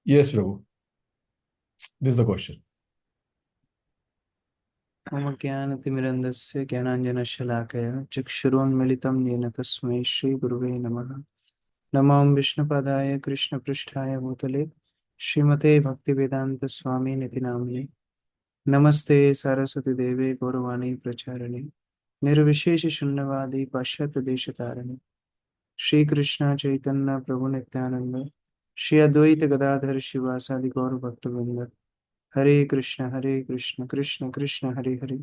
Yes, Prabhu. This is the question. मम ज्ञानतिमिरन्धस्य ज्ञानाञ्जनशलाकया चक्षुरोन्मिलितं येन तस्मै श्रीगुरुवे नमः। नमो विष्णुपदाय कृष्णपृष्ठाय भूतले श्रीमते भक्तिवेदान्तस्वामिनिति नामिने। नमस्ते सरस्वती देवे गौरवाणी प्रचारिणे निर्विशेषशून्यवादी पाश्चात्यदेशतारिणे श्री कृष्ण चैतन्य प्रभु नित्यानंद श्री अद्वैत गदाधर शिवासादि गौर भक्तवृंद। हरे कृष्ण कृष्ण कृष्ण हरे हरे,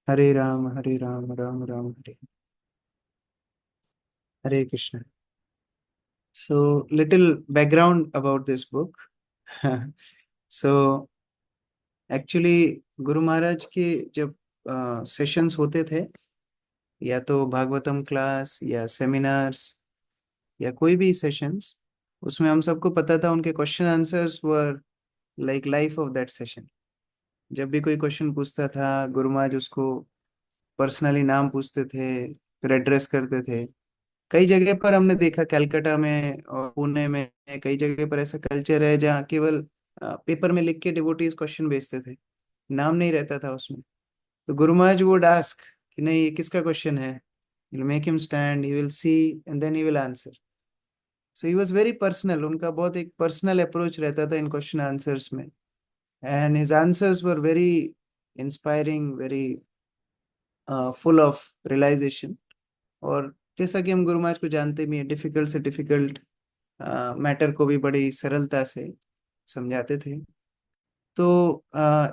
हरे Ram Ram Ram Hare Hare Krishna. So little background about this book. So actually Guru Maharaj के जब सेशंस होते थे, या तो भागवतम क्लास या सेमिनार्स या कोई भी सेशंस, उसमें हम सबको पता था उनके question answers were like life of that session. जब भी कोई क्वेश्चन पूछता था, गुरु महाराज उसको पर्सनली नाम पूछते थे, फिर एड्रेस करते थे। कई जगह पर हमने देखा, कलकत्ता में और पुणे में कई जगह पर ऐसा कल्चर है जहाँ केवल पेपर में लिख के डिवोटीज क्वेश्चन भेजते थे, नाम नहीं रहता था उसमें। तो गुरु महाराज वुड आस्क कि नहीं, ये किसका क्वेश्चन है, will make him stand, he will see and then he will answer. So he was very personal, उनका बहुत एक पर्सनल अप्रोच रहता था इन क्वेश्चन आंसर्स में। And his answers were very inspiring, very full of realization. और जैसा कि हम गुरु महाराज को जानते भी हैं, डिफिकल्ट से डिफिकल्ट मैटर को भी बड़ी सरलता से समझाते थे। तो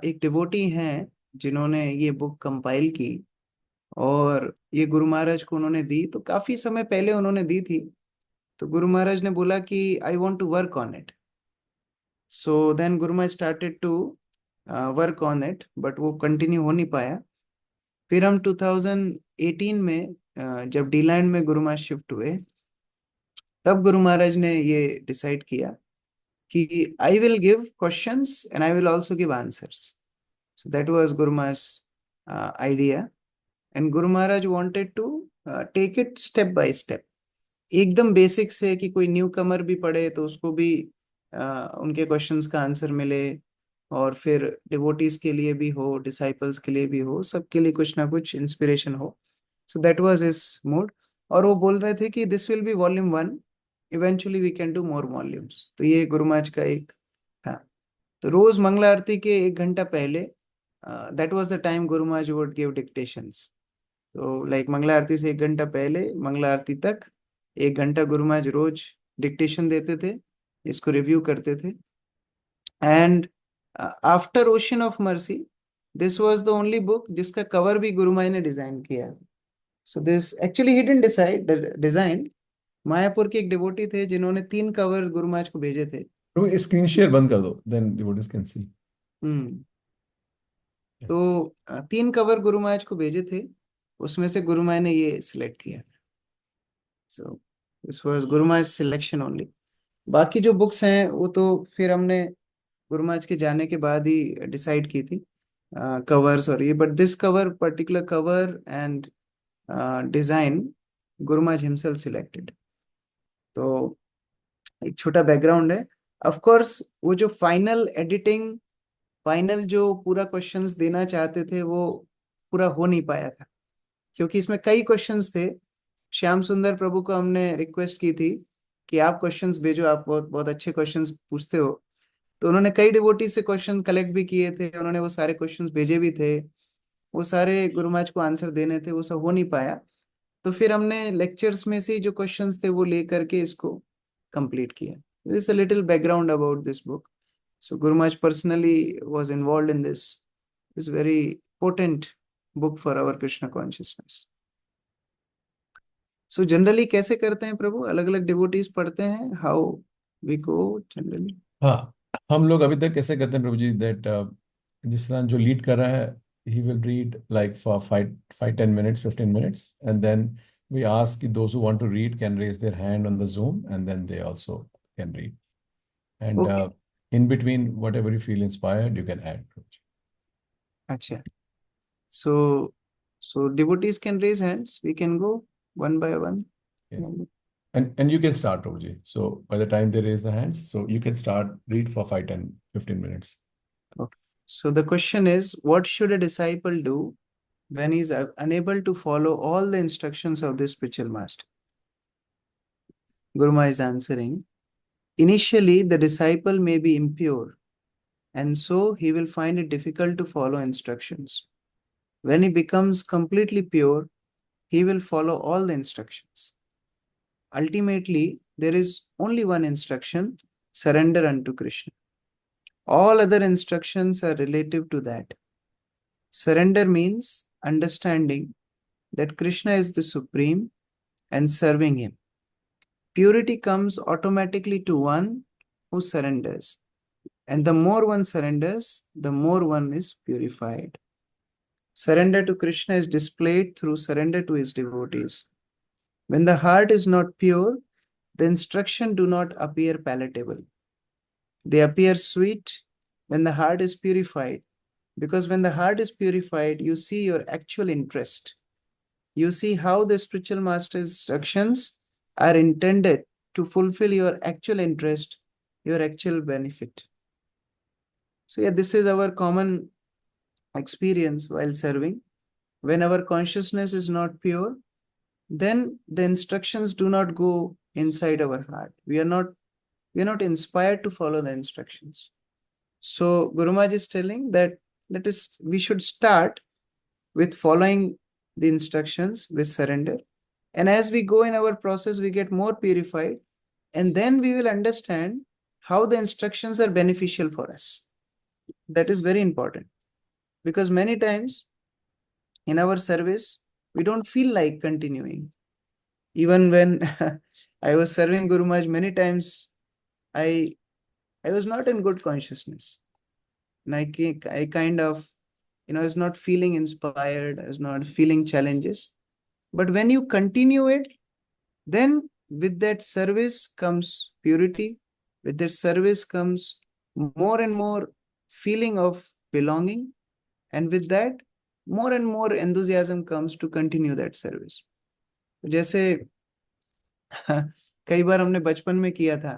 एक डिवोटी हैं जिन्होंने ये बुक कंपाइल की, और ये गुरु महाराज को उन्होंने दी, तो काफी समय पहले उन्होंने दी थी। तो गुरु महाराज ने बोला कि I want to work on it. So then Guru Maharaj started to work on it, but वो कंटिन्यू हो नहीं पाया। फिर हम 2018 में जब डी लैंड में गुरु महाराज शिफ्ट हुए, तब गुरु महाराज ने ये डिसाइड किया कि I will give questions and I will also give answers. So that was Guru Maharaj idea. And Guru Maharaj wanted to take it step by step, एकदम बेसिक से कि कोई न्यू कमर भी पढ़े तो उसको भी उनके क्वेश्चंस का आंसर मिले, और फिर डिवोटीज के लिए भी हो, डिसाइपल्स के लिए भी हो, सबके लिए कुछ ना कुछ इंस्पिरेशन हो। So that was his mood. और वो बोल रहे थे कि this will be volume 1, eventually we can do more volumes. तो ये गुरु महाराज का एक था। तो रोज मंगला आरती के 1 घंटा पहले, that was the time Guru Maharaj would give dictations. तो लाइक मंगला आरती से 1 घंटा पहले मंगला आरती तक 1 घंटा गुरु महाराज रोज डिक्टेशन देते थे, इसको रिव्यू करते थे। And after ocean of mercy, this was the only book जिसका कवर भी गुरु महाराज ने डिजाइन किया। So this actually he didn't decide design. Mayapur के एक डिवोटी थे जिन्होंने 3 कवर गुरु महाराज को भेजे थे। प्रभु स्क्रीन शेयर बंद कर दो, then devotees can see. Hmm. Yes. तो 3 कवर गुरु महाराज को भेजे थे, उसमें से गुरु महाराज ने ये सिलेक्ट किया। So this was Guru Maharaj selection only. बाकी जो बुक्स हैं वो तो फिर हमने गुरु महाराज के जाने के बाद ही डिसाइड की थी, कवर्स और ये। But this cover, particular cover and design, Guru Maharaj himself selected. तो एक छोटा बैकग्राउंड है। ऑफ कोर्स वो जो फाइनल एडिटिंग, फाइनल जो पूरा क्वेश्चंस देना चाहते थे, वो पूरा हो नहीं पाया था, क्योंकि इसमें कई क्वेश्चंस थे। श्याम सुंदर प्रभु को हमने रिक्वेस्ट की थी कि आप क्वेश्चंस भेजो, आप बहुत बहुत अच्छे क्वेश्चंस पूछते हो। तो उन्होंने कई डिवोटी से क्वेश्चन कलेक्ट भी किए थे, उन्होंने वो सारे क्वेश्चंस भेजे भी थे, वो सारे गुरु महाराज को आंसर देने थे, वो सब हो नहीं पाया। तो फिर हमने लेक्चर्स में से जो क्वेश्चंस थे वो ले करके इसको कंप्लीट किया। This a little background about this book. So Guru Maharaj personally was involved in this, is very potent book for our Krishna consciousness. So generally कैसे करते हैं प्रभु, अलग अलग डिवोटीज पढ़ते हैं, हाउ वी गो जनरली? हाँ, हम लोग अभी तक कैसे करते हैं प्रभु जी, दैट जिस तरह जो लीड कर रहा है, he will read like for 5 10 minutes 15 minutes, and then we ask कि those who want to read can raise their hand on the Zoom, and then they also can read, and okay, in between whatever you feel inspired you can add, Prabhuji. अच्छा। So devotees can raise hands, we can go one by one. Yes. And you can start, Prabhuji. So by the time they raise the hands, so you can start, read for 5, 10, 15 minutes. Okay. So the question is, what should a disciple do when he is unable to follow all the instructions of the spiritual master? Guruma is answering, initially the disciple may be impure, and so he will find it difficult to follow instructions. When he becomes completely pure, he will follow all the instructions. Ultimately, there is only one instruction: surrender unto Krishna. All other instructions are relative to that. Surrender means understanding that Krishna is the supreme and serving him. Purity comes automatically to one who surrenders. And the more one surrenders, the more one is purified. Surrender to Krishna is displayed through surrender to his devotees. When the heart is not pure, the instructions do not appear palatable. They appear sweet when the heart is purified. Because when the heart is purified, you see your actual interest. You see how the spiritual master's instructions are intended to fulfill your actual interest, your actual benefit. So yeah, this is our common experience while serving. When our consciousness is not pure, then the instructions do not go inside our heart. We are not inspired to follow the instructions. So Guru Maharaj is telling that we should start with following the instructions with surrender. And as we go in our process, we get more purified. And then we will understand how the instructions are beneficial for us. That is very important. Because many times in our service, we don't feel like continuing. Even when I was serving Guru Maharaj, many times I was not in good consciousness. And I kind of, I was not feeling inspired. I was not feeling challenges. But when you continue it, then with that service comes purity. With that service comes more and more feeling of belonging. And with that, more and more enthusiasm comes to continue that service. जैसे कई बार हमने बचपन में किया था,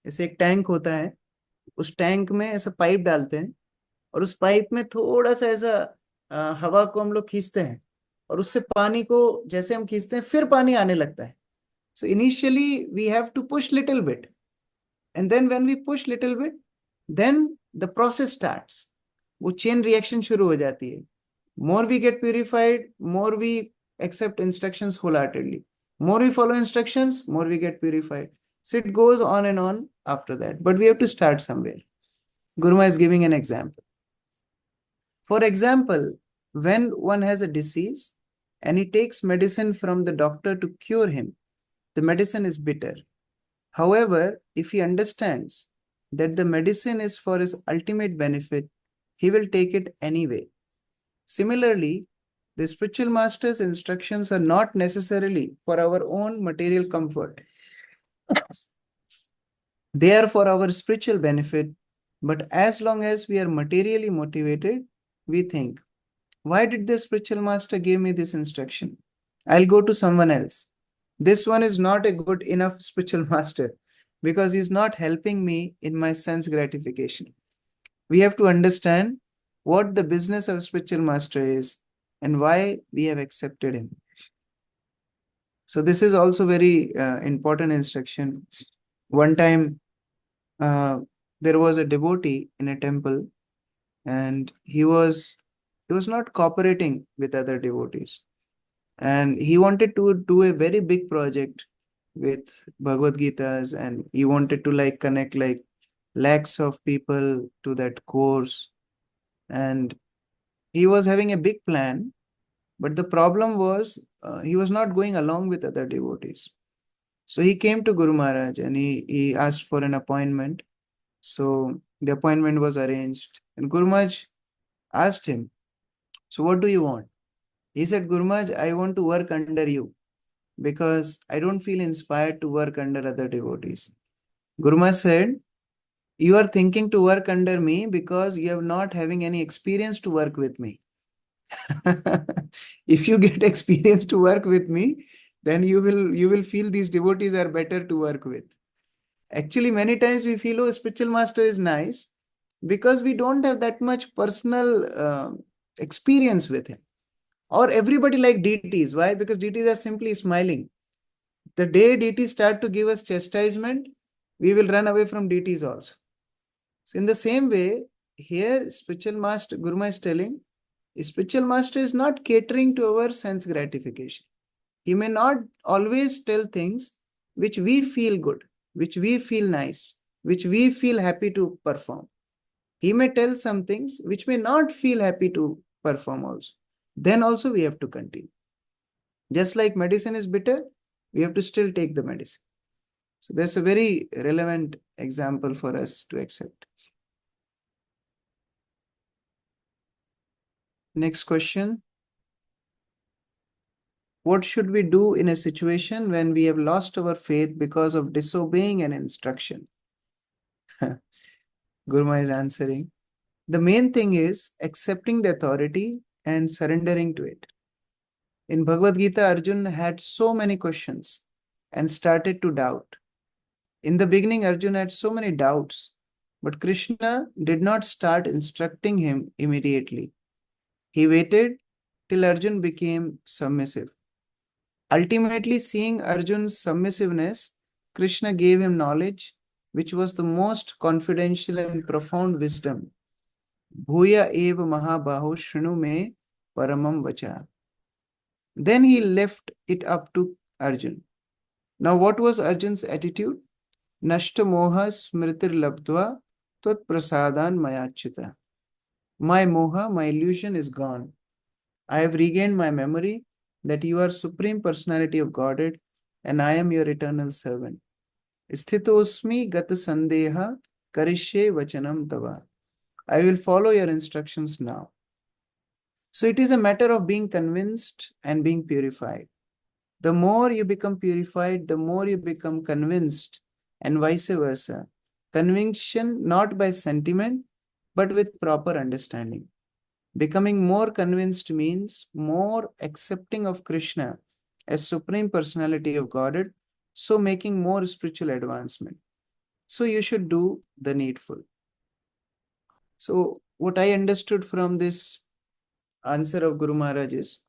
जैसे एक tank होता है, उस टैंक में ऐसा पाइप डालते हैं और उस पाइप में थोड़ा सा ऐसा हवा को हम लोग खींचते हैं और उससे पानी को जैसे हम खींचते हैं फिर पानी आने लगता है. So initially we have to push little bit, and then when we push little bit, then the process starts. वो chain reaction शुरू हो जाती है. More we get purified, more we accept instructions wholeheartedly. More we follow instructions, more we get purified. So it goes on and on after that. But we have to start somewhere. Guruma is giving an example. For example, when one has a disease and he takes medicine from the doctor to cure him, the medicine is bitter. However, if he understands that the medicine is for his ultimate benefit, he will take it anyway. Similarly, the spiritual master's instructions are not necessarily for our own material comfort. They are for our spiritual benefit, but as long as we are materially motivated, we think, why did the spiritual master give me this instruction? I'll go to someone else. This one is not a good enough spiritual master because he's not helping me in my sense gratification. We have to understand what the business of spiritual master is and why we have accepted him. So this is also very important instruction. One time, there was a devotee in a temple, and he was not cooperating with other devotees, and he wanted to do a very big project with Bhagavad Gitas, and he wanted to like connect like lakhs of people to that course, and he was having a big plan. But the problem was he was not going along with other devotees. So he came to Guru Maharaj and he asked for an appointment. So the appointment was arranged, and Guru Maharaj asked him, so what do you want? He said, Guru Maharaj, I want to work under you because I don't feel inspired to work under other devotees. Guru Maharaj said, you are thinking to work under me because you have not having any experience to work with me. If you get experience to work with me, then you will feel these devotees are better to work with. Actually, many times we feel, oh, spiritual master is nice, because we don't have that much personal experience with him. Or everybody like deities. Why? Because deities are simply smiling. The day deities start to give us chastisement, we will run away from deities also. So in the same way, here spiritual master, Guru Maharaj is telling, spiritual master is not catering to our sense gratification. He may not always tell things which we feel good, which we feel nice, which we feel happy to perform. He may tell some things which may not feel happy to perform also. Then also we have to continue. Just like medicine is bitter, we have to still take the medicine. So that's a very relevant example for us to accept. Next question. What should we do in a situation when we have lost our faith because of disobeying an instruction? Guruma is answering. The main thing is accepting the authority and surrendering to it. In Bhagavad Gita, Arjuna had so many questions and started to doubt. In the beginning, Arjuna had so many doubts, but Krishna did not start instructing him immediately. He waited till Arjuna became submissive. Ultimately, seeing Arjuna's submissiveness, Krishna gave him knowledge, which was the most confidential and profound wisdom. Bhuya eva mahabaho shrinu me paramam vacha. Then he left it up to Arjuna. Now, what was Arjuna's attitude? Nashta moha smritir labdva tvat prasadan mayachita. My moha, my illusion is gone. I have regained my memory that you are Supreme Personality of Godhead and I am your eternal servant. Sthitosmi gata sandeha karishye vachanam tava. I will follow your instructions now. So it is a matter of being convinced and being purified. The more you become purified, the more you become convinced, and vice versa. Conviction not by sentiment, but with proper understanding. Becoming more convinced means more accepting of Krishna as Supreme Personality of Godhead, so making more spiritual advancement. So you should do the needful. So what I understood from this answer of Guru Maharaj is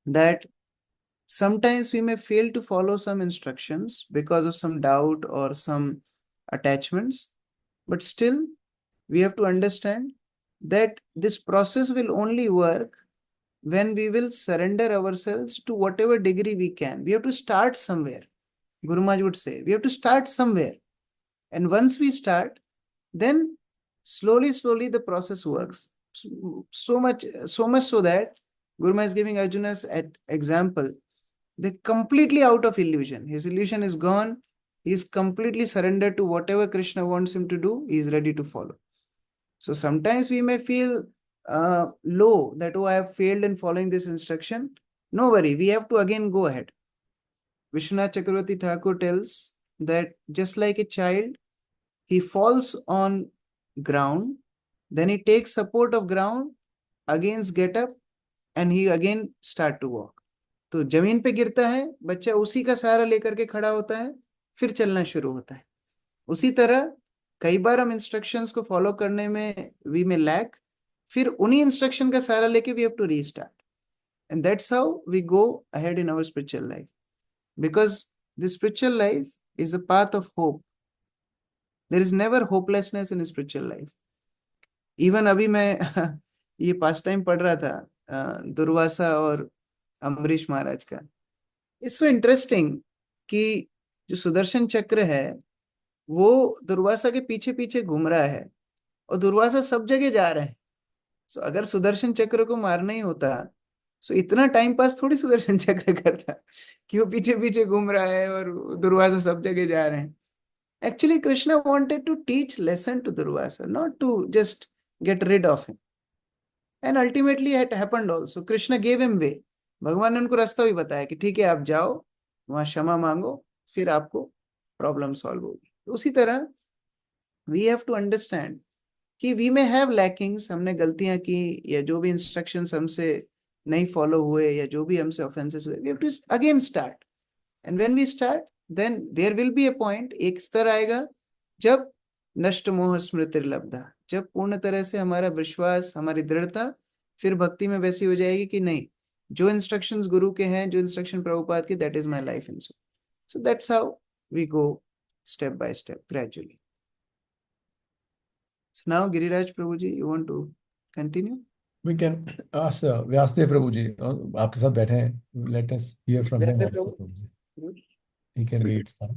that sometimes we may fail to follow some instructions because of some doubt or some attachments, but still we have to understand that this process will only work when we will surrender ourselves to whatever degree we can. We have to start somewhere. Guru Maharaj would say, we have to start somewhere. And once we start, then slowly the process works. So much so that Guru Maharaj is giving Arjuna's example. They're completely out of illusion. His illusion is gone. He is completely surrendered to whatever Krishna wants him to do. He is ready to follow. So sometimes we may feel low that, oh, I have failed in following this instruction. No worry, we have to again go ahead. Vishwanath Chakravarti Thakur tells that just like a child, he falls on ground, then he takes support of ground, again get up, and he again start to walk. तो जमीन पे गिरता है, बच्चा उसी का सहारा लेकर के खड़ा होता है, फिर चलना शुरू होता है. उसी तरह कई बार हम इंस्ट्रक्शंस को फॉलो करने में वी में लैक, फिर उन्हीं इंस्ट्रक्शन का सहारा लेके we have to restart. And that's how we go ahead in our spiritual life, because the spiritual life is a path of hope. There is never hopelessness in spiritual life. Even अभी मैं ये past time पढ़ रहा था दुर्वासा और अम्बरीश महाराज का. It's so interesting कि जो सुदर्शन चक्र है वो दुर्वासा के पीछे पीछे घूम रहा है और दुर्वासा सब जगह जा रहा है. सो अगर सुदर्शन चक्र को मारना ही होता, सो इतना टाइम पास थोड़ी सुदर्शन चक्र करता कि वो पीछे पीछे घूम रहा है और दुर्वासा सब जगह जा रहे हैं. Actually, Krishna wanted to teach lesson to Durvasa, not to just get rid of him. And ultimately it happened also. Krishna gave him way. भगवान ने उनको रास्ता भी बताया कि ठीक है आप जाओ वहां क्षमा मांगो फिर आपको प्रॉब्लम सॉल्व होगी. उसी तरह वी हैव टू अंडरस्टैंड कि वी मे हैव लैकिंग्स, हमने गलतियां की या जो भी इंस्ट्रक्शंस हमसे नहीं फॉलो हुए या जो भी हमसे ऑफेंसेस हुए, we have to again start. And when we start, then there will be a point, एक स्तर आएगा जब नष्ट मोह स्मृतिर्लब्धा, जब पूर्ण तरह से हमारा विश्वास, हमारी दृढ़ता फिर भक्ति में वैसी हो जाएगी कि नहीं, जो इंस्ट्रक्शंस गुरु के हैं, जो इंस्ट्रक्शन प्रभुपाद की, that is my life and soul. So that's how we go step by step gradually. So now Giriraj Prabhuji, you want to continue? We can ask Vyasdev Prabhu ji. आपके साथ बैठे हैं. Let us hear from him Vyasdev also, Prabhu? Prabhu ji. He can read some.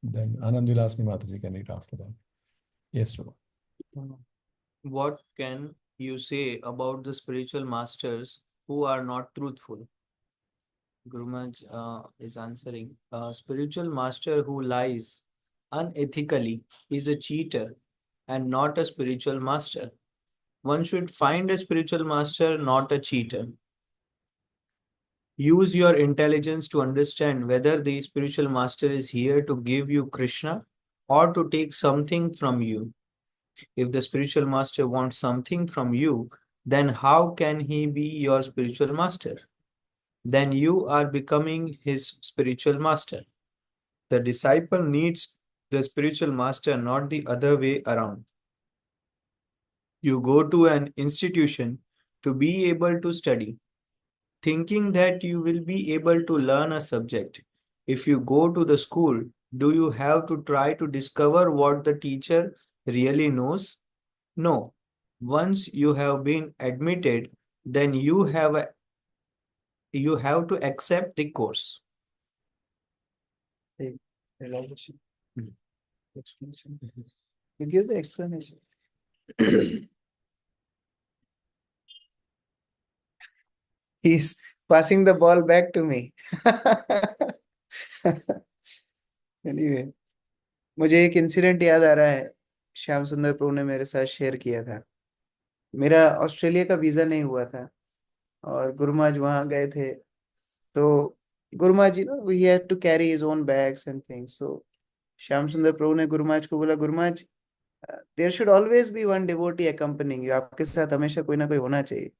Then Anand Vilasni Mataji can read after that. Yes, Prabhu. What can you say about the spiritual masters who are not truthful? Guru Maharaj is answering. A spiritual master who lies unethically is a cheater and not a spiritual master. One should find a spiritual master, not a cheater. Use your intelligence to understand whether the spiritual master is here to give you Krishna or to take something from you. If the spiritual master wants something from you, then how can he be your spiritual master? Then you are becoming his spiritual master. The disciple needs the spiritual master, not the other way around. You go to an institution to be able to study, thinking that you will be able to learn a subject. If you go to the school, do you have to try to discover what the teacher really knows? No. Once you have been admitted, then you have to accept the course. Realization. Explanation. You give the explanation. He's passing the ball back to me. Anyway, मुझे एक incident याद आ रहा है, श्याम सुंदर प्रभु ने मेरे साथ share किया था. मेरा ऑस्ट्रेलिया का वीजा नहीं हुआ था और गुरु महाराज वहां गए थे. तो Guru Maharaj, he had to carry his own bags and things. So Shyam Sundar Prabhu ने गुरु महाराज को बोला, Guru Maharaj, there should always be one devotee accompanying you, आपके साथ हमेशा कोई ना कोई होना चाहिए.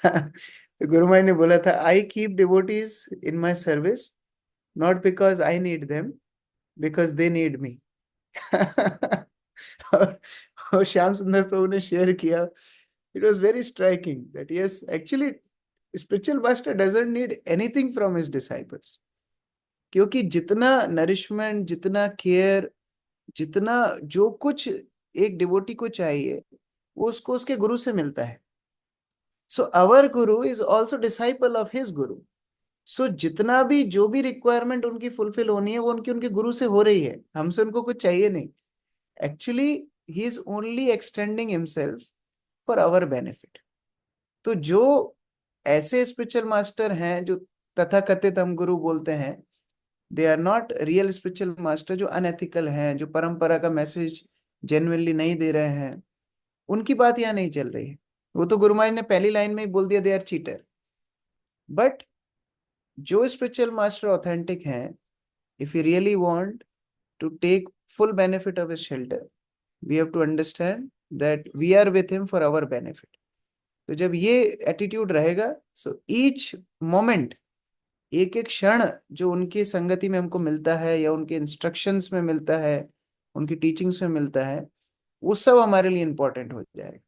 तो गुरु महाराज ने बोला था, I keep devotees in my service not because I need them, because they need me. और श्याम सुंदर प्रभु ने शेयर किया, it was very striking that yes, actually spiritual master doesn't need anything from his disciples, क्योंकि जितना nourishment, जितना care, जितना जो कुछ एक डिवोटी को चाहिए, वो उसको उसके गुरु से मिलता है. So our Guru is also disciple of his गुरु. सो जितना भी जो भी रिक्वायरमेंट उनकी फुलफिल होनी है, वो उनके उनके गुरु से हो रही है, हमसे उनको कुछ चाहिए नहीं. Actually he is only extending himself for our benefit. तो जो ऐसे स्पिरिचुअल मास्टर हैं जो तथाकथित हम गुरु बोलते हैं, they are not real spiritual master, जो अनएथिकल हैं, जो परंपरा का मैसेज जेन्युइनली नहीं दे रहे हैं, उनकी बात यहाँ नहीं चल रही है. वो तो गुरु महाराज ने पहली लाइन में ही बोल दिया, दे आर चीटर. बट जो स्पिरिचुअल मास्टर ऑथेंटिक हैं, if you really want to take full benefit of his shelter, we have to understand that we are with him for our benefit. तो जब ये attitude रहेगा, so each moment, एक एक क्षण जो उनकी संगति में हमको मिलता है या उनके इंस्ट्रक्शंस में मिलता है, उनकी टीचिंग्स में मिलता है, वो सब हमारे लिए इंपॉर्टेंट हो जाएगा.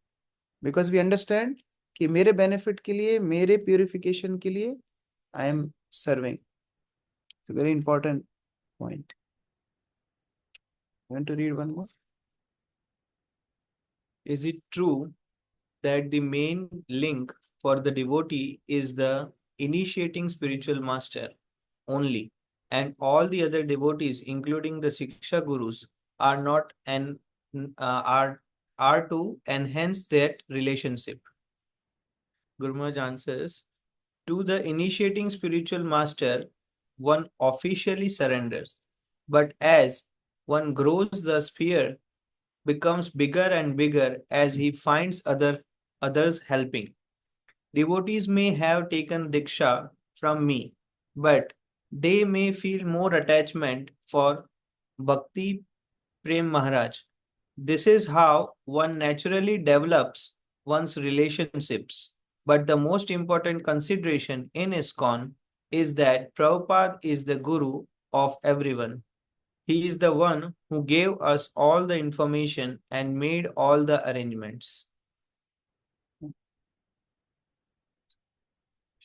बिकॉज वी अंडरस्टैंड कि मेरे बेनिफिट के लिए, मेरे प्यूरिफिकेशन के लिए I am serving. It's very important point. Want to read one more. Is it true that the main link for the devotee is the initiating spiritual master only, and all the other devotees, including the Siksha Gurus, are not are to enhance that relationship? Guru Maharaj answers, to the initiating spiritual master, one officially surrenders, but as one grows, the sphere becomes bigger and bigger as he finds others helping. Devotees may have taken diksha from me, but they may feel more attachment for Bhakti Prem Maharaj. This is how one naturally develops one's relationships. But the most important consideration in ISKCON is that Prabhupada is the guru of everyone. He is the one who gave us all the information and made all the arrangements.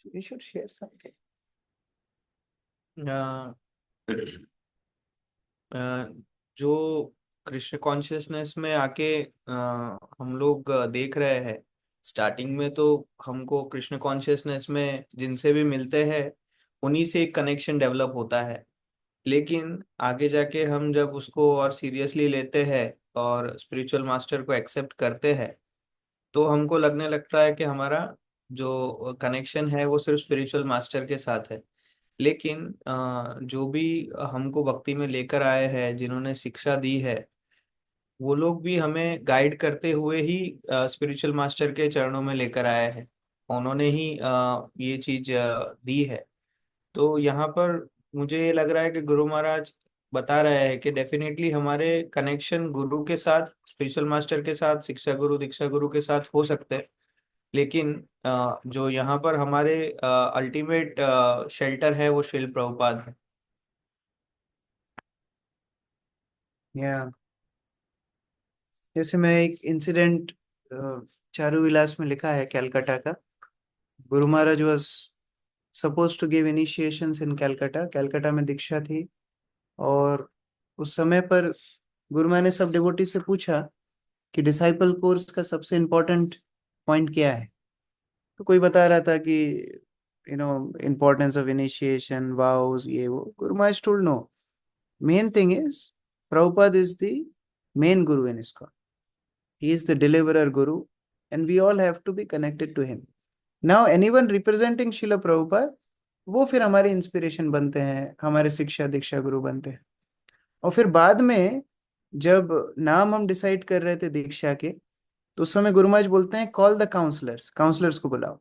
You should share something. Uh, जो Krishna consciousness में आके हम लोग देख रहे हैं, starting में तो हमको कृष्ण कॉन्शियसनेस में जिनसे भी मिलते हैं उन्हीं से एक कनेक्शन डेवलप होता है। लेकिन आगे जाके हम जब उसको और सीरियसली लेते हैं और स्पिरिचुअल मास्टर को एक्सेप्ट करते हैं तो हमको लगने लगता है कि हमारा जो कनेक्शन है वो सिर्फ स्पिरिचुअल मास्टर के साथ है। लेकिन जो भी हमको भक्ति में लेकर आए हैं, जिन्होंने शिक्षा दी है, वो लोग भी हमें गाइड करते हुए ही स्पिरिचुअल मास्टर के चरणों में लेकर आए हैं। उन्होंने ही ये चीज दी है। तो यहाँ पर मुझे ये लग रहा है कि गुरु महाराज बता रहे हैं कि डेफिनेटली हमारे कनेक्शन गुरु के साथ, स्पिरिचुअल मास्टर के साथ, शिक्षा गुरु दीक्षा गुरु के साथ हो सकते हैं। लेकिन जो यहाँ पर हमारे अल्टीमेट शेल्टर है वो शिल प्रभुपाद है। या जैसे मैं एक इंसिडेंट चारू विलास में लिखा है कैलकाटा का। Guru Maharaj was suppose to give initiations in Calcutta. Calcutta में दीक्षा थी और उस समय पर गुरु महाराज ने सब डिवोटी से पूछा कि डिसाइपल कोर्स का सबसे इम्पोर्टेंट पॉइंट क्या है। तो कोई बता रहा था कि इम्पोर्टेंस ऑफ इनिशिएशन, वाउस, ये वो। Guru Maharaj told no, main thing is Prabhupada is the main guru in ISKCON. He is the deliverer guru and we all have to be connected to him. Now anyone representing Srila Prabhupada, वो फिर हमारे inspiration बनते हैं, हमारे शिक्षा दीक्षा गुरु बनते हैं। और फिर बाद में जब नाम हम डिसाइड कर रहे थे दीक्षा के, तो उस समय गुरु महाराज बोलते हैं कॉल द काउंसलर्स, काउंसलर्स को बुलाओ।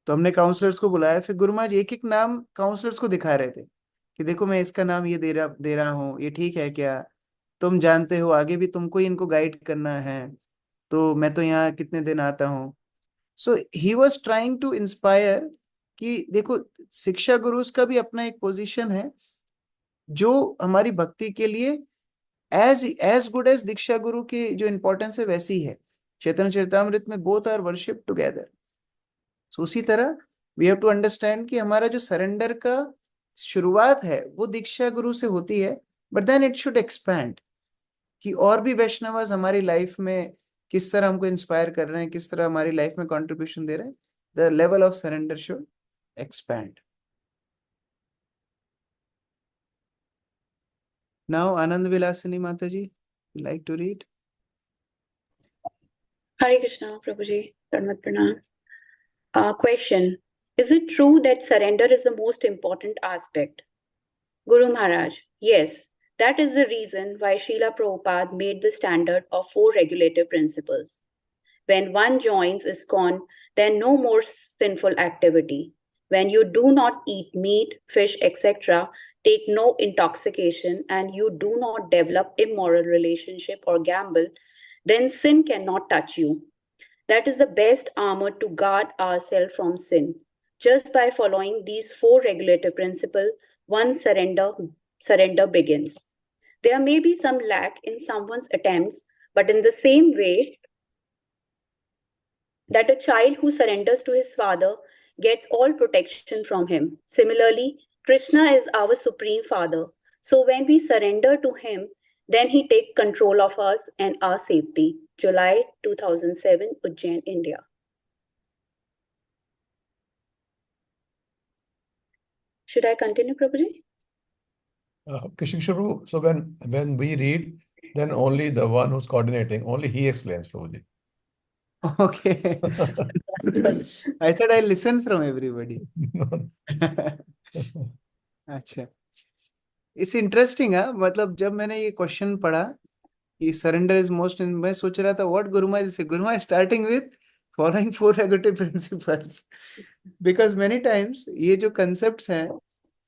तो हमने काउंसलर्स को बुलाया। फिर गुरु महाराज एक एक नाम काउंसलर्स को दिखा रहे थे कि देखो मैं इसका नाम ये दे रहा हूँ, ये ठीक है क्या, तुम जानते हो आगे भी तुमको ही इनको गाइड करना है, तो मैं तो यहाँ कितने दिन आता हूँ। So he was trying to inspire कि देखो शिक्षा गुरुज का भी अपना एक पोजीशन है जो हमारी भक्ति के लिए एज गुड एज दीक्षा गुरु की जो इंपॉर्टेंस है वैसी है। चैतन्य चरितामृत में बोथ आर वर्शिप टुगेदर। सो उसी तरह वी हैव टू अंडरस्टैंड कि हमारा जो सरेंडर का शुरुआत है वो दीक्षा गुरु से होती है, but then it should expand कि और भी वैष्णवज हमारी लाइफ में किस तरह हमको इंस्पायर कर रहे हैं, किस तरह हमारी लाइफ में कंट्रीब्यूशन दे रहे हैं। The level of surrender should expand. Now Anand Vilasini Mata ji, like to read? Hare Krishna, Prabhuji, Pranam Pranam. Question: is it true that surrender is the most important aspect? Guru Maharaj: yes, that is the reason why Srila Prabhupada made the standard of 4 regulative principles. When one joins ISKCON, then no more sinful activity. When you do not eat meat, fish, etc., take no intoxication, and you do not develop immoral relationship or gamble, then sin cannot touch you. That is the best armor to guard ourselves from sin. Just by following these 4 regulative principles, one surrender begins. There may be some lack in someone's attempts, but in the same way that a child who surrenders to his father gets all protection from him. Similarly, Krishna is our supreme father. So when we surrender to him, then he takes control of us and our safety. July 2007, Ujjain, India. Should I continue, Prabhuji? Kishore, so when we read, then only the one who's coordinating, only he explains, Prabhuji. Okay. I thought I listened from everybody. अच्छा, it's interesting है। मतलब जब मैंने ये question पढ़ा कि surrender is most, मैं सोच रहा था व्हाट गुरुमा से, Guruma starting with following 4 regulative principles, because many times ये जो कंसेप्ट्स हैं,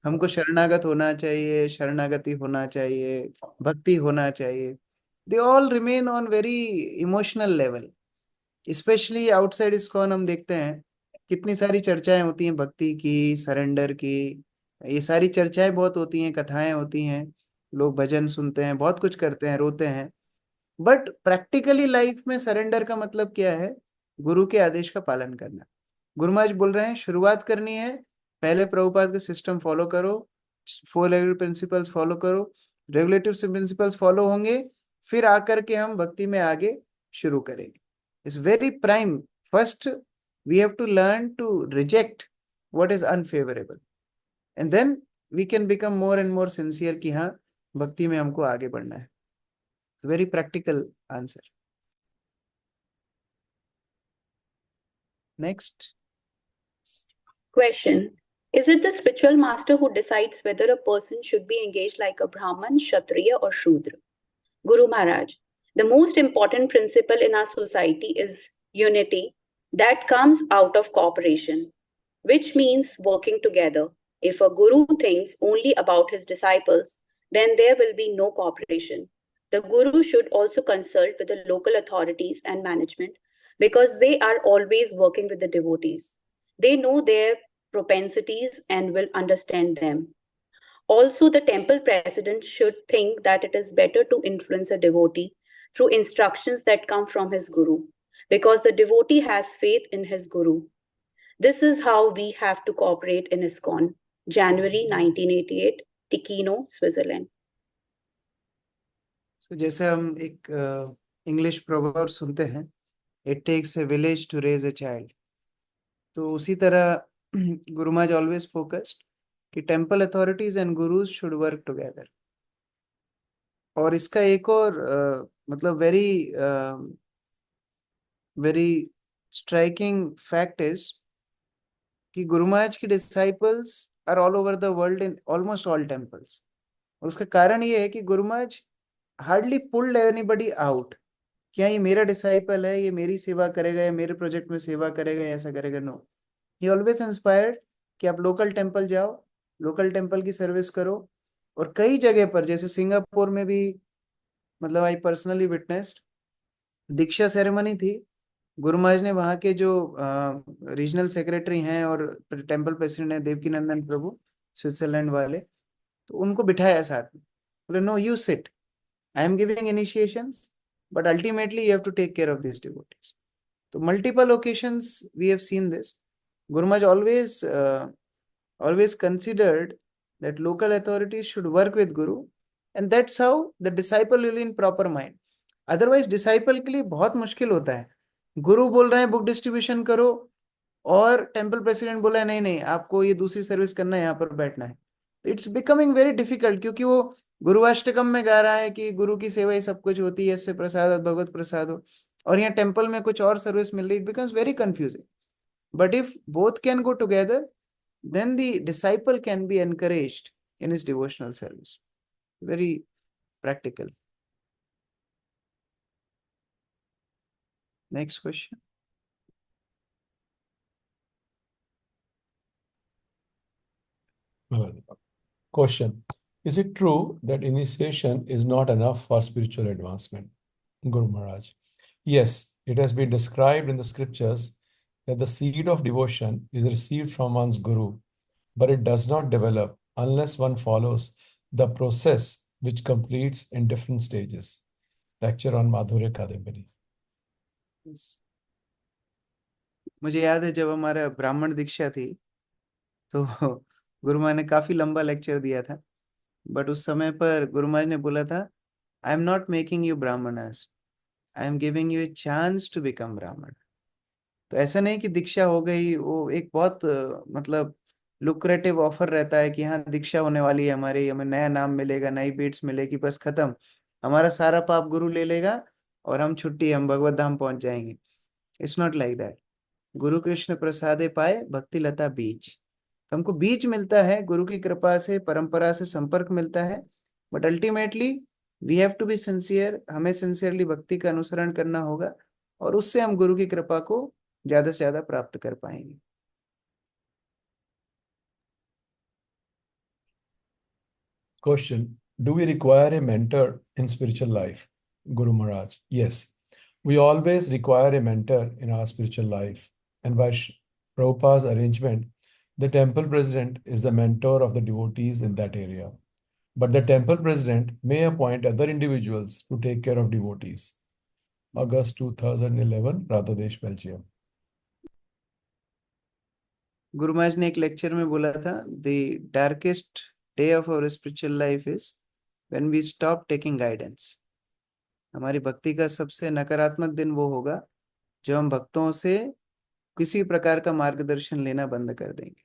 हमको शरणागत होना चाहिए, शरणागति होना चाहिए, भक्ति होना चाहिए, they all remain on very emotional level specially outside ISKCON हम देखते हैं कितनी सारी चर्चाएं होती हैं भक्ति की, सरेंडर की, ये सारी चर्चाएं बहुत होती हैं, कथाएं होती हैं, लोग भजन सुनते हैं, बहुत कुछ करते हैं, रोते हैं। बट प्रैक्टिकली लाइफ में सरेंडर का मतलब क्या है? गुरु के आदेश का पालन करना। गुरु महाराज बोल रहे हैं शुरुआत करनी है, पहले प्रभुपाद का सिस्टम फॉलो करो, 4 प्रिंसिपल्स फॉलो करो, रेगुलेटिव प्रिंसिपल्स फॉलो होंगे, फिर आकर के हम भक्ति में आगे शुरू करेंगे। It's very prime. First we have to learn to reject what is unfavourable, and then we can become more and more sincere कि हाँ भक्ति में हमको आगे बढ़ना है। Very practical answer. Next Question. Is it the spiritual master who decides whether a person should be engaged like a Brahman, Kshatriya, or Shudra? Guru Maharaj, the most important principle in our society is unity that comes out of cooperation, which means working together. If a guru thinks only about his disciples, then there will be no cooperation. The guru should also consult with the local authorities and management because they are always working with the devotees. They know their propensities and will understand them. Also, the temple president should think that it is better to influence a devotee through instructions that come from his guru, because the devotee has faith in his guru. This is how we have to cooperate in ISKCON. January 1988, Ticino, Switzerland. So, जैसे हम एक English proverb सुनते हैं, it takes a village to raise a child, तो उसी तरह Guru Maharaj always focused कि temple authorities and gurus should work together. और इसका एक और मतलब very very striking fact is कि गुरु महाराज की disciples are all over the world in almost all temples. और उसका कारण ये है कि Guru Maharaj hardly pulled anybody out, क्या ये मेरा डिसाइपल है, ये मेरी सेवा करेगा या मेरे प्रोजेक्ट में सेवा करेगा या ऐसा करेगा। नो, ही ऑलवेज इंस्पायर्ड कि आप लोकल टेम्पल जाओ, लोकल टेम्पल की सर्विस करो। और कई जगह पर जैसे सिंगापुर में भी, मतलब I personally witnessed, Diksha ceremony थी, गुरु महाराज ने वहाँ के जो रीजनल सेक्रेटरी हैं और टेम्पल प्रेसिडेंट हैं देवकीनंदन प्रभु स्विट्जरलैंड वाले, तो उनको बिठाया साथ में, बोले no you sit, I am giving initiations but ultimately you have to take care of these devotees. So multiple occasions we have seen this. Guru Maharaj always considered that local authorities should work with Guru, and that's how the disciple will be in proper mind. Otherwise disciple के लिए बहुत मुश्किल होता है। गुरु बोल रहे हैं book distribution करो और टेम्पल प्रेसिडेंट बोला है नहीं नहीं आपको ये दूसरी सर्विस करना है, यहाँ पर बैठना है। इट्स बिकमिंग वेरी डिफिकल्ट, क्योंकि वो गुरुवाष्टकम में गा रहा है कि गुरु की सेवा ही सब कुछ होती है, इससे प्रसाद भगवत प्रसाद हो, और यहाँ टेम्पल में कुछ और सर्विस मिल रही। It becomes very confusing. But if both can go together, then the disciple can be encouraged in his devotional service. Very practical. Next question. Question. Is it true that initiation is not enough for spiritual advancement? Guru Maharaj. Yes, it has been described in the scriptures that the seed of devotion is received from one's Guru, but it does not develop unless one follows the process which completes in different stages. Lecture on Madhurya Kadambari. Yes. मुझे याद है जब हमारा ब्राह्मण दीक्षा थी तो गुरु महाराज ने काफी लंबा लेक्चर दिया था, बट उस समय पर गुरु महाराज ने बोला था I am not making you brahmanas, I am giving you a chance to become brahmana. तो ऐसा नहीं कि दीक्षा हो गई, वो एक बहुत मतलब लुक्रेटिव ऑफर रहता है कि हाँ दीक्षा होने वाली है हमारी, हमें नया नाम मिलेगा, नई बीट्स मिलेगी, बस खत्म, हमारा सारा पाप गुरु ले लेगा और हम छुट्टी, हम भगवत धाम पहुंच जाएंगे। It's not like that. गुरु कृष्ण प्रसादे पाए भक्ति लता बीज, तो हमको बीज मिलता है, गुरु की कृपा से परंपरा से संपर्क मिलता है, but ultimately we have to be sincere, हमें सिंसियरली भक्ति का अनुसरण करना होगा और उससे हम गुरु की कृपा को ज्यादा से ज्यादा प्राप्त कर पाएंगे। Question. Do we require a mentor in spiritual life? Guru Maharaj. Yes. We always require a mentor in our spiritual life, and by Prabhupada's arrangement, the temple president is the mentor of the devotees in that area. But the temple president may appoint other individuals to take care of devotees. August 2011, Radhadesh, Belgium. Guru Maharaj ने एक lecture में बोला था, the darkest day of our spiritual life is when we stop taking guidance. हमारी भक्ति का सबसे नकारात्मक दिन वो होगा जो हम भक्तों से किसी प्रकार का मार्गदर्शन लेना बंद कर देंगे.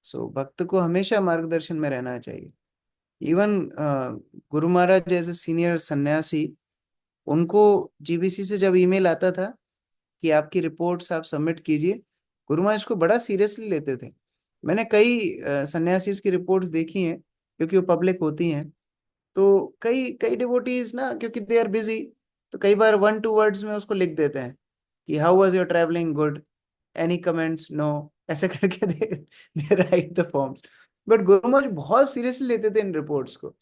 सो भक्त को हमेशा मार्गदर्शन में रहना चाहिए. इवन गुरु महाराज जैसे सीनियर सन्यासी, उनको जीबीसी से जब ईमेल आता था कि आपकी रिपोर्ट्स आप सबमिट कीजिए, गुरु महाराज को बड़ा सीरियसली लेते थे. मैंने कई सन्यासीज की रिपोर्ट्स देखी हैं क्योंकि वो पब्लिक होती हैं. तो कई कई डिवोटीज ना, क्योंकि दे आर बिजी, तो कई बार 1-2 वर्ड्स में उसको लिख देते हैं कि how was your travelling, good, any comments, no, ऐसे करके they write the forms. But guru Maharaj बहुत सीरियसली लेते थे इन रिपोर्ट्स को.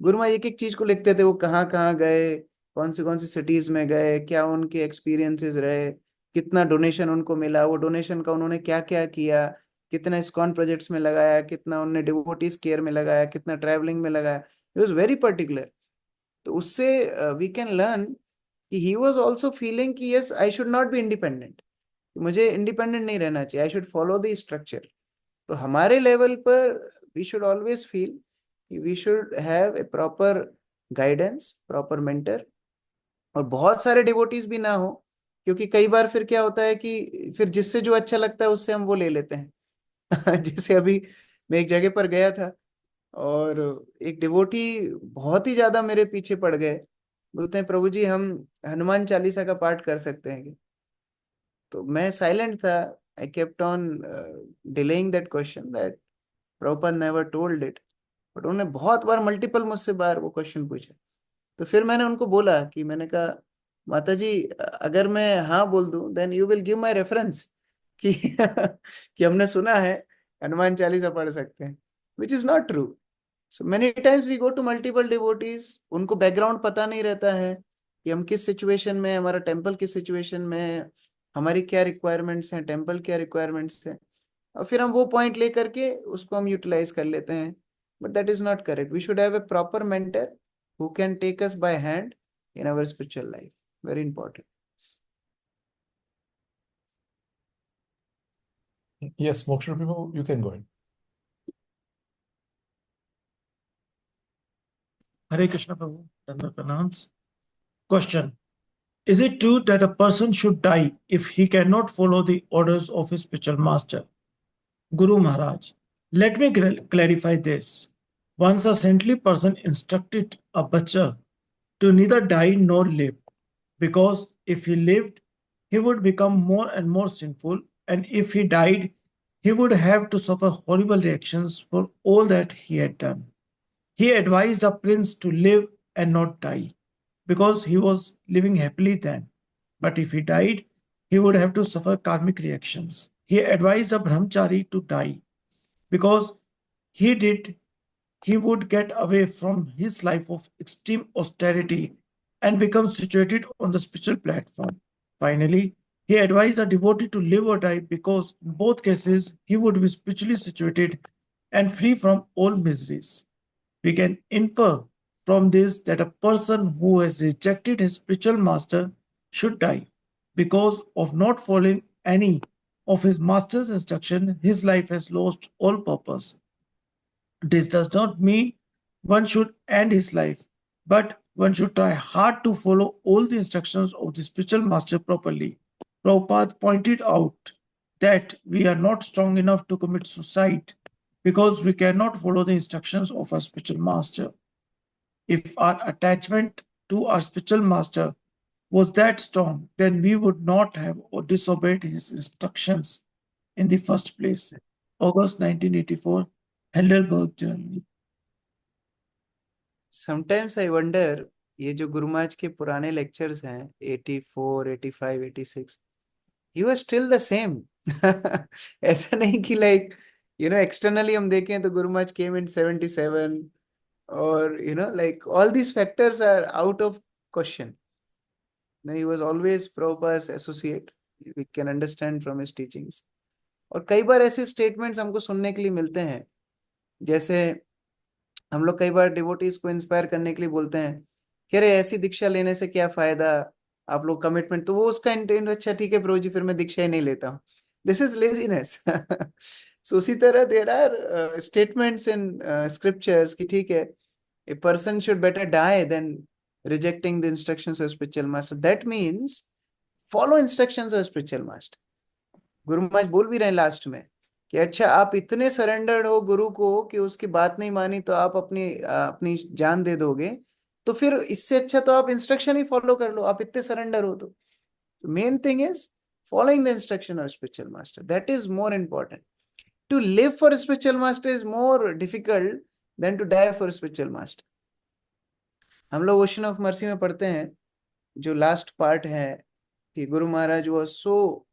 गुरु महाराज एक एक चीज को लिखते थे, वो कहाँ कहाँ गए, कौन सी सिटीज में गए, क्या उनके एक्सपीरियंसेस रहे, कितना डोनेशन उनको मिला, वो डोनेशन का उन्होंने क्या क्या किया, कितना इस्कॉन प्रोजेक्ट्स में लगाया, कितना उन्होंने डिवोटीज केयर में लगाया, कितना ट्रैवलिंग में लगाया. He was very particular. तो उससे वी कैन लर्न कि ही वॉज ऑल्सो फीलिंग कि yes, I should not be independent, मुझे इंडिपेंडेंट नहीं रहना चाहिए, I should follow the structure. तो हमारे लेवल पर we should always feel we should have a proper guidance, proper mentor, और बहुत सारे डिवोटीज भी ना हो, क्योंकि कई बार फिर क्या होता है कि फिर जिससे जो अच्छा लगता है उससे हम वो ले लेते हैं. जैसे अभी मैं एक जगह पर गया था और एक डिवोटी बहुत ही ज्यादा मेरे पीछे पड़ गए. बोलते हैं, प्रभु जी हम हनुमान चालीसा का पाठ कर सकते हैं क्या? तो मैं साइलेंट था. I kept on delaying that question, that Prabhupada never told it. But उन्होंने बहुत बार, मल्टीपल मुझसे बार वो क्वेश्चन पूछा. तो फिर मैंने उनको बोला कि मैंने कहा, माता जी अगर मैं हाँ बोल दूं then you will give my reference कि कि हमने सुना है हनुमान चालीसा पढ़ सकते हैं, which is not true. So many times we go to multiple devotees, उनको बैकग्राउंड पता नहीं रहता है कि हम किस सिचुएशन में, हमारा टेम्पल किस सिचुएशन में है, हमारी क्या रिक्वायरमेंट्स हैं, टेम्पल क्या रिक्वायरमेंट्स हैं, और फिर हम वो पॉइंट लेकर के उसको हम यूटिलाइज कर लेते हैं. But that is not correct. We should have a proper mentor who can take us by hand in our spiritual life. Very important. Yes, Moksha Prabhu, you can go ahead. Hare Krishna Prabhu, Dandar Pranams. Question: is it true that a person should die if he cannot follow the orders of his spiritual master? Guru Maharaj, let me clarify this. Once a saintly person instructed a bacha to neither die nor live, because if he lived, he would become more and more sinful, and if he died, he would have to suffer horrible reactions for all that he had done. He advised a prince to live and not die, because he was living happily then. But if he died, he would have to suffer karmic reactions. He advised a brahmachari to die, because he did he would get away from his life of extreme austerity and become situated on the spiritual platform. Finally, he advised a devotee to live or die, because in both cases he would be spiritually situated and free from all miseries. We can infer from this that a person who has rejected his spiritual master should die. Because of not following any of his master's instruction, his life has lost all purpose. This does not mean one should end his life, but one should try hard to follow all the instructions of the spiritual master properly. Prabhupada pointed out that we are not strong enough to commit suicide because we cannot follow the instructions of our spiritual master. If our attachment to our spiritual master was that strong, then we would not have disobeyed his instructions in the first place. August 1984, Heidelberg, Germany. Sometimes I wonder, ये जो गुरु महाराज के पुराने lectures हैं 84, 85, 86, he was still the same. ऐसा नहीं कि like externally हम देखें तो गुरु महाराज came in 77, or like all these factors are out of question. No, he was always Prabhupada's associate. We can understand from his teachings. और कई बार ऐसे स्टेटमेंट्स हमको सुनने के लिए मिलते हैं, जैसे हम लोग कई बार डिवोटीज को इंस्पायर करने के लिए बोलते हैं कि अरे ऐसी दीक्षा लेने से क्या फायदा, आप लोग कमिटमेंट, तो वो उसका इंटेंट, अच्छा ठीक है प्रभु जी फिर मैं दीक्षा ही नहीं लेता हूँ, दिस इज लेजीनेस। सो उसी तरह there are statements in scriptures कि ठीक है, a person should better die than rejecting the instructions of spiritual master. That means follow instructions of spiritual master. Guru Maharaj बोल भी रहे हैं लास्ट में कि अच्छा आप इतने सरेंडर्ड हो गुरु को कि उसकी बात नहीं मानी तो आप अपनी जान दे दोगे, तो फिर इससे अच्छा तो आप इंस्ट्रक्शन ही फॉलो कर लो, आप इतने सरेंडर हो तो main thing is following the instruction of spiritual master, that is more important. To live for spiritual master is more difficult than to die for spiritual master. हम लोग ओशन ऑफ मर्सी में पढ़ते हैं जो last part है कि Guru Maharaj was so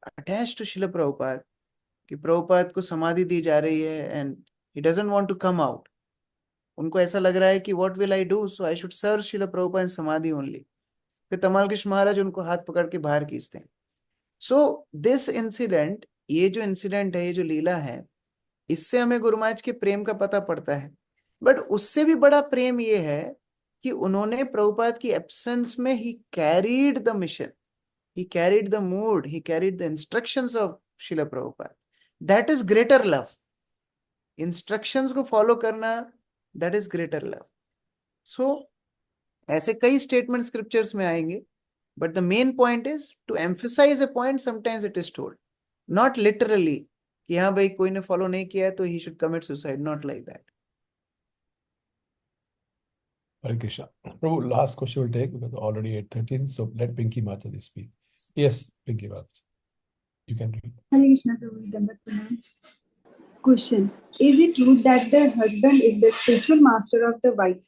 attached to Srila Prabhupada कि प्रभुपाद को समाधि दी जा रही है and he doesn't want to come out. उनको ऐसा लग रहा है कि what will I do, so I should serve Srila Prabhupada in samadhi only. फिर तमाल कृष्ण महाराज उनको हाथ पकड़ के बाहर खींचते हैं. सो दिस इंसिडेंट, ये जो इंसिडेंट है, ये जो लीला है, इससे हमें गुरु महाराज के प्रेम का पता पड़ता है. बट उससे भी बड़ा प्रेम ये है कि उन्होंने प्रभुपाद की एब्सेंस में he carried the mission, he carried the mood, he carried the instructions of Srila Prabhupada. That is greater love. Instructions को follow करना, that is greater love. So ऐसे कई statements scriptures में आएंगे, but the main point is to emphasize a point. Sometimes it is told, not literally कि हाँ भाई कोई ने follow नहीं किया तो he should commit suicide, not like that. Hare Krishna. Prabhu, last question we'll take because already 8:13, so let Pinky Mataji speak. Yes, Pinky Mataji, you can read. Hare Krishna, Prabhu. Dandavat Pranam. Question: is it true that the husband is the spiritual master of the wife?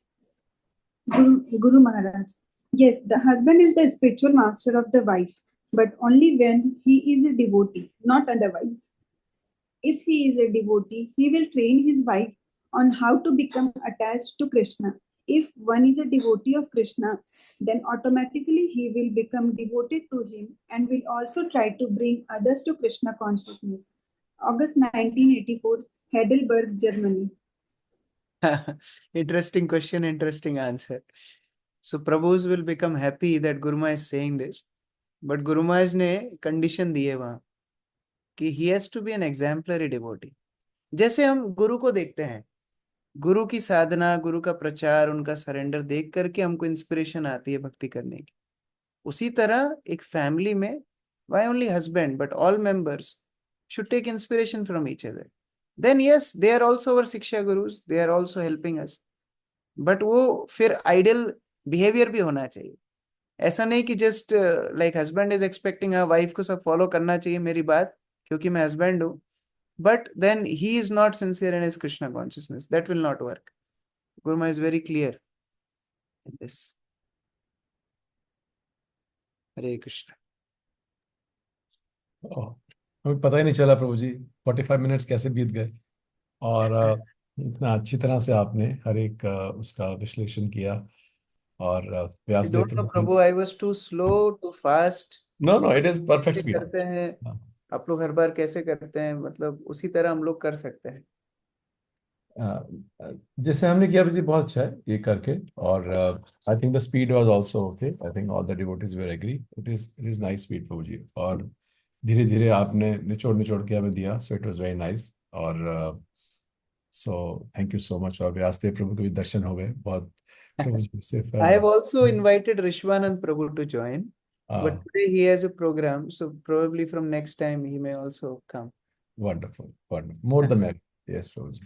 Guru Maharaj: yes, the husband is the spiritual master of the wife, but only when he is a devotee, not otherwise. If he is a devotee, he will train his wife on how to become attached to Krishna. If one is a devotee of Krishna, then automatically he will become devoted to him and will also try to bring others to Krishna consciousness. August 1984, Heidelberg, Germany. Interesting question, interesting answer. So Prabhus will become happy that Guru Maharaj is saying this, but Guru Maharaj ने condition दी है वहाँ कि he has to be an exemplary devotee. जैसे हम गुरु को देखते हैं, गुरु की साधना, गुरु का प्रचार, उनका सरेंडर देख करके हमको इंस्पिरेशन आती है भक्ति करने की, उसी तरह एक फैमिली में why only husband but all members should take inspiration from each other. Then yes, they are also our शिक्षा gurus, they are also helping us, but वो फिर ideal behavior भी होना चाहिए. ऐसा नहीं कि just like husband is expecting हाँ wife को सब follow करना चाहिए मेरी बात क्योंकि मैं husband हूँ, but then he is not sincere in his Krishna consciousness. That will not work. Guru Maharaj is very clear in this. Hare Krishna. हमें पता ही नहीं चला प्रभु जी 45 मिनट्स कैसे बीत गए, और इतना अच्छी तरह से आपने हर एक उसका विश्लेषण किया. और I Vyasadeva don't know, Prabhu, Prabhu, I was too slow, too fast. No no, it is perfect कैसे स्पीड. करते हैं आप लोग हर बार, कैसे करते हैं, मतलब उसी तरह हम लोग कर सकते हैं. जैसे हमने किया जी बहुत अच्छा है ये करके, और I think the speed was also okay. I think all the devotees were agree it is nice speed Prabhu ji, और धीरे धीरे आपने निचोड़ निचोड़ के हमें दिया, so it was very nice. और so thank you so much. और व्यासदेव प्रभु के भी दर्शन हो गए बहुत प्रभु जी. सिर्फ I have also invited Rishwanand Prabhu to join, but today he has a program, so probably from next time he may also come. wonderful, wonderful, more the merrier. Yes Prabhu ji.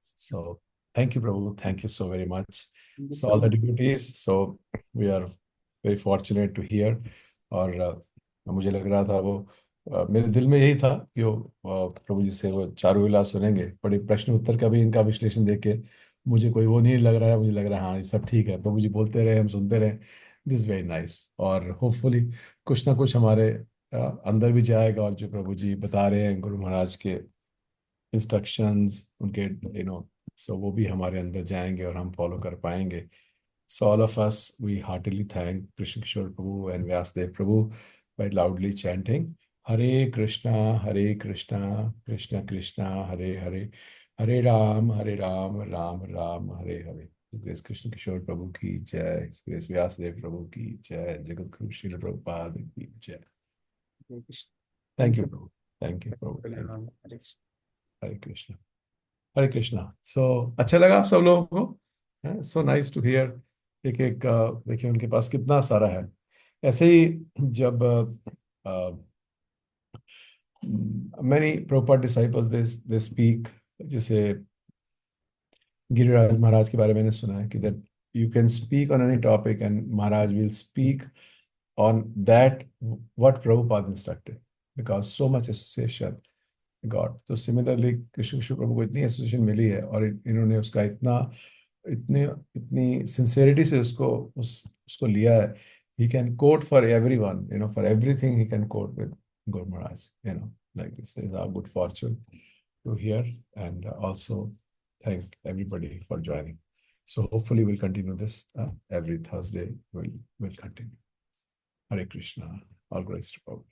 So thank you Prabhu, thank you so very much. Thank you So so all the much. devotees, so we are very fortunate to hear. और मुझे लग रहा था वो मेरे दिल में यही था कि वो प्रभु जी से वो चारों लीला सुनेंगे. बड़े प्रश्न उत्तर का भी इनका विश्लेषण देख के मुझे कोई वो नहीं लग रहा है, मुझे लग रहा है हाँ ये सब ठीक है, प्रभु जी बोलते रहे हम सुनते रहे. This very nice. और होपफुली कुछ ना कुछ हमारे अंदर भी जाएगा, और जो प्रभु जी बता रहे हैं गुरु महाराज के इंस्ट्रक्शंस उनके सो वो भी हमारे अंदर जाएंगे और हम फॉलो कर पाएंगे. So all of us, we heartily thank Krishna Kishore Prabhu and Vyasdev Prabhu by loudly chanting Hare Krishna, Krishna Krishna, Hare Hare, Hare Ram, Ram Ram, Hare Hare. His Grace Krishna Kishore Prabhu ki jai. His Grace Vyasdev Prabhu ki jai. Jagat Guru Srila Prabhupada ki jai. Thank you, Prabhu. Thank you, Prabhu. Thank you. Hare Krishna. Hare Krishna. So अच्छा लगा आप सब लोगों को? So nice to hear. एक एक देखिए उनके पास कितना सारा है. ऐसे ही जब many Prabhupada disciples they speak, जैसे गिरिराज महाराज के बारे में मैंने सुना है कि that you can speak on any topic and Maharaj will speak on that what Prabhupada instructed because so much association got. तो similarly कृष्ण कृष्ण प्रभु को इतनी एसोसिएशन मिली है और इन्होंने उसका इतनी सिंसेरिटी से उसको लिया है. He can quote for everyone, for everything he can quote with Guru Maharaj, like this is our good fortune to hear and also thank everybody for joining. So hopefully we'll continue this every Thursday. We'll continue. Hare Krishna. All grace to Prabhu.